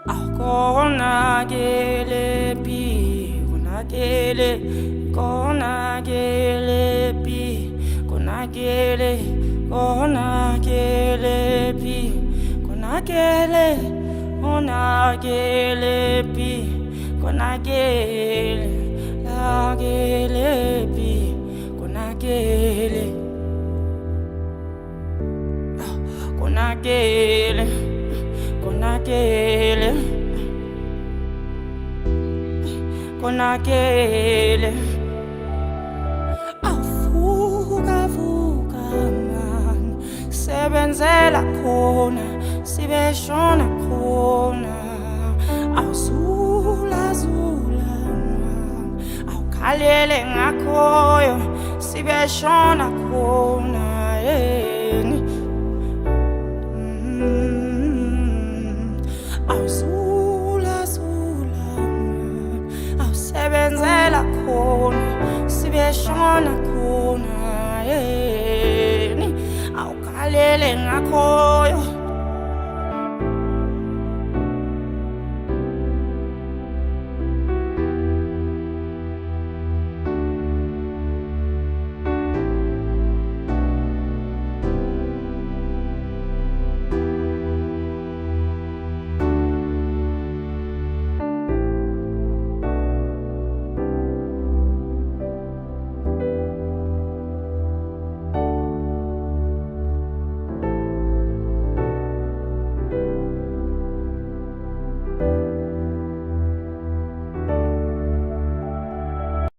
Konakele pi, konakele, konakele pi, konakele, konakele pi, konakele, konakele pi, konakele, lagele pi, konakele, konakele, konakele. Konakele avuka vuka man sebenzela khona sibeshona khona awuzula zula man awukhalele ngakhoyo sibeshona khona yeni sebenzela khona sibeshona khona yeni awukhalele ngakho